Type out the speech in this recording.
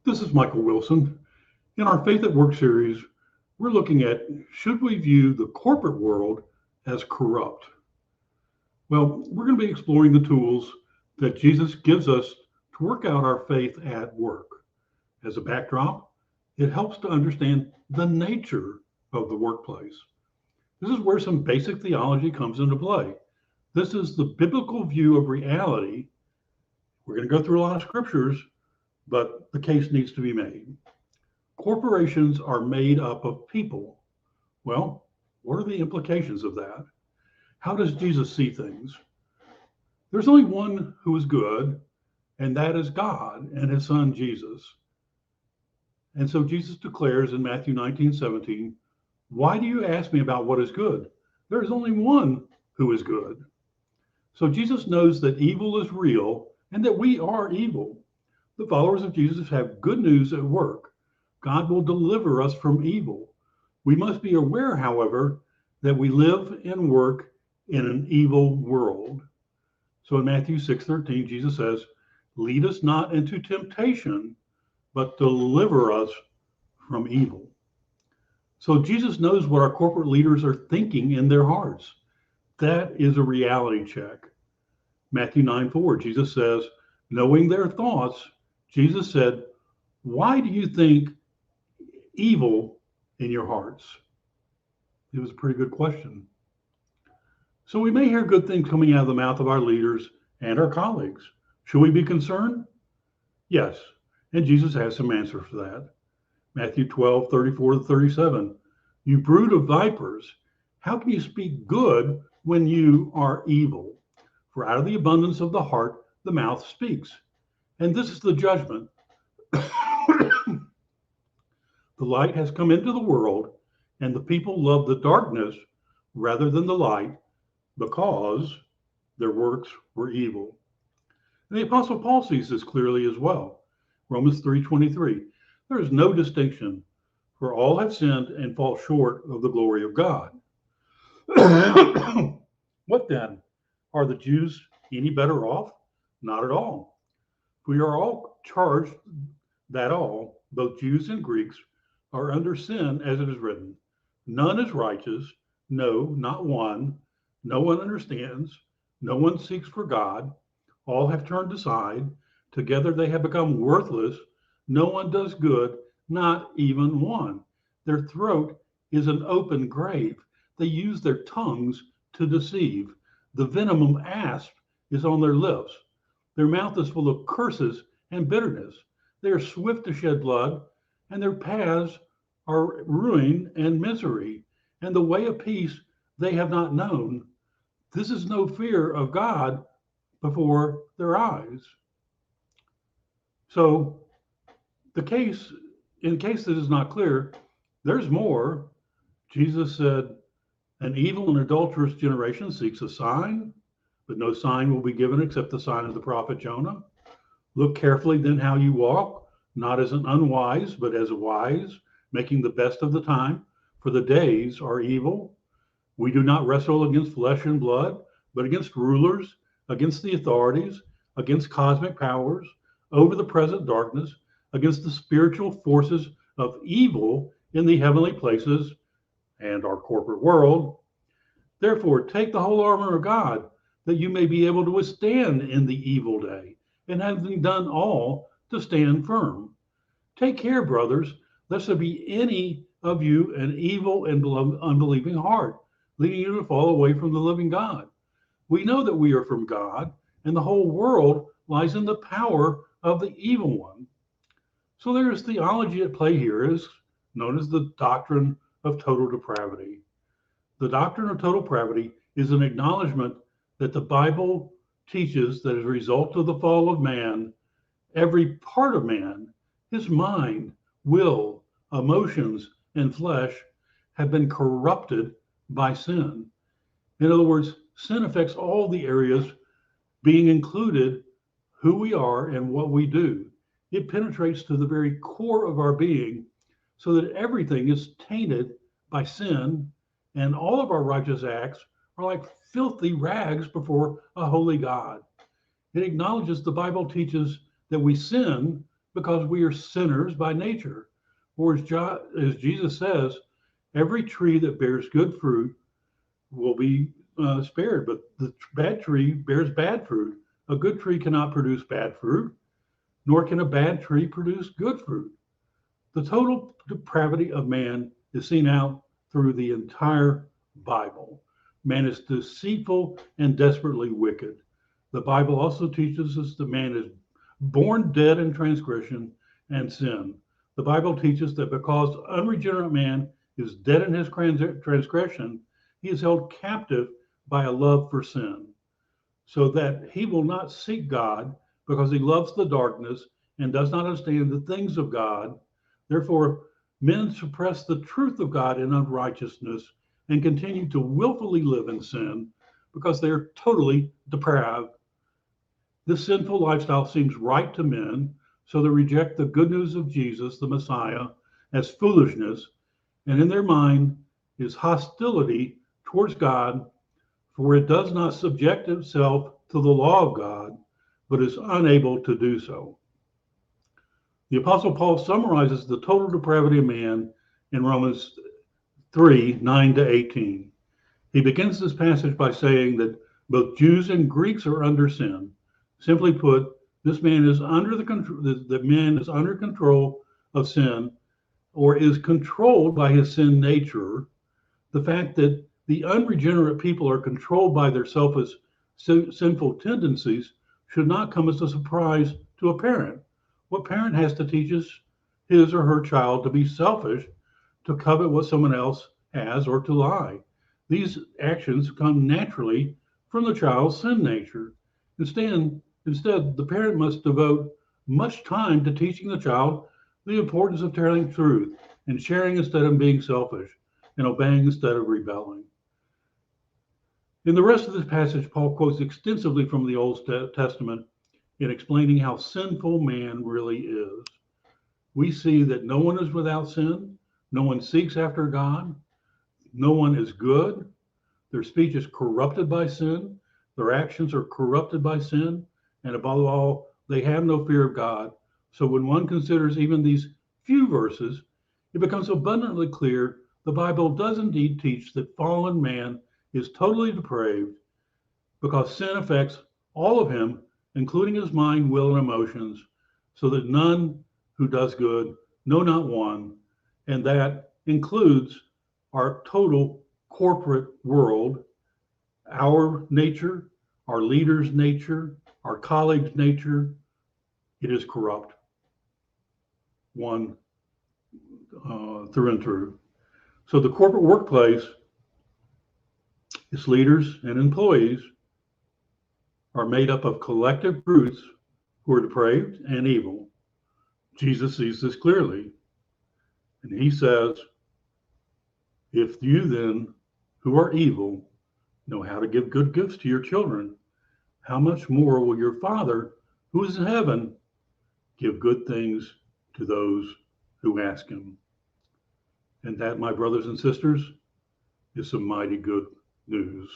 This is Michael Wilson. In our Faith at Work series, we're looking at should we view the corporate world as corrupt? Well, we're going to be exploring the tools that Jesus gives us to work out our faith at work. As a backdrop, it helps to understand the nature of the workplace. This is where some basic theology comes into play. This is the biblical view of reality. We're going to go through a lot of scriptures, but the case needs to be made. Corporations are made up of people. Well, what are the implications of that? How does Jesus see things? There's only one who is good, and that is God and his son Jesus. And so Jesus declares in Matthew 19:17, why do you ask me about what is good? There is only one who is good. So Jesus knows that evil is real and that we are evil. The followers of Jesus have good news at work. God will deliver us from evil. We must be aware, however, that we live and work in an evil world. So in Matthew 6:13, Jesus says, lead us not into temptation, but deliver us from evil. So Jesus knows what our corporate leaders are thinking in their hearts. That is a reality check. Matthew 9:4, Jesus says, knowing their thoughts, Jesus said, why do you think evil in your hearts? It was a pretty good question. So we may hear good things coming out of the mouth of our leaders and our colleagues. Should we be concerned? Yes. And Jesus has some answers for that. Matthew 12:34-37. You brood of vipers, how can you speak good when you are evil? For out of the abundance of the heart, the mouth speaks. And this is the judgment. The light has come into the world, and the people love the darkness rather than the light, because their works were evil. And the Apostle Paul sees this clearly as well. Romans 3:23. There is no distinction, for all have sinned and fall short of the glory of God. What then? Are the Jews any better off? Not at all. We are all charged that all, both Jews and Greeks, are under sin, as it is written. None is righteous, no, not one. No one understands. No one seeks for God. All have turned aside. Together they have become worthless. No one does good, not even one. Their throat is an open grave. They use their tongues to deceive. The venom of asp is on their lips. Their mouth is full of curses and bitterness. They are swift to shed blood, and their paths are ruin and misery. And the way of peace they have not known. This is no fear of God before their eyes. So, in case this is not clear, there's more. Jesus said, an evil and adulterous generation seeks a sign, but no sign will be given except the sign of the prophet Jonah. Look carefully then how you walk, not as an unwise, but as a wise, making the best of the time, for the days are evil. We do not wrestle against flesh and blood, but against rulers, against the authorities, against cosmic powers, over the present darkness, against the spiritual forces of evil in the heavenly places and our corporate world. Therefore, take the whole armor of God, that you may be able to withstand in the evil day, and having done all, to stand firm. Take care, brothers, lest there be any of you an evil and unbelieving heart, leading you to fall away from the living God. We know that we are from God, and the whole world lies in the power of the evil one. So there is theology at play here, is known as the doctrine of total depravity. The doctrine of total depravity is an acknowledgement that the Bible teaches that as a result of the fall of man, every part of man, his mind, will, emotions, and flesh, have been corrupted by sin. In other words, sin affects all the areas, being included who we are and what we do. It penetrates to the very core of our being, so that everything is tainted by sin, and all of our righteous acts are like filthy rags before a holy God. It acknowledges the Bible teaches that we sin because we are sinners by nature. Or as Jesus says, every tree that bears good fruit will be spared, but the bad tree bears bad fruit. A good tree cannot produce bad fruit, nor can a bad tree produce good fruit. The total depravity of man is seen out through the entire Bible. Man is deceitful and desperately wicked. The Bible also teaches us that man is born dead in transgression and sin. The Bible teaches that because unregenerate man is dead in his transgression, he is held captive by a love for sin, so that he will not seek God because he loves the darkness and does not understand the things of God. Therefore, men suppress the truth of God in unrighteousness and continue to willfully live in sin because they are totally depraved. This sinful lifestyle seems right to men, so they reject the good news of Jesus, the Messiah, as foolishness, and in their mind is hostility towards God, for it does not subject itself to the law of God, but is unable to do so. The Apostle Paul summarizes the total depravity of man in Romans 3:9-18. He begins this passage by saying that both Jews and Greeks are under sin. Simply put, this man is under control of sin, or is controlled by his sin nature. The fact that the unregenerate people are controlled by their selfish, sinful tendencies should not come as a surprise to a parent. What parent has to teach his or her child to be selfish, to covet what someone else has, or to lie? These actions come naturally from the child's sin nature. Instead, the parent must devote much time to teaching the child the importance of telling truth and sharing instead of being selfish, and obeying instead of rebelling. In the rest of this passage, Paul quotes extensively from the Old Testament in explaining how sinful man really is. We see that no one is without sin, no one seeks after God, no one is good, their speech is corrupted by sin, their actions are corrupted by sin, and above all, they have no fear of God. So when one considers even these few verses, it becomes abundantly clear the Bible does indeed teach that fallen man is totally depraved because sin affects all of him, including his mind, will, and emotions, so that none who does good, no, not one, and that includes our total corporate world, our nature, our leaders' nature, our colleagues' nature. It is corrupt, one through and through. So the corporate workplace, its leaders and employees are made up of collective groups who are depraved and evil. Jesus sees this clearly, and he says, if you then, who are evil, know how to give good gifts to your children, how much more will your Father, who is in heaven, give good things to those who ask him? And that, my brothers and sisters, is some mighty good news.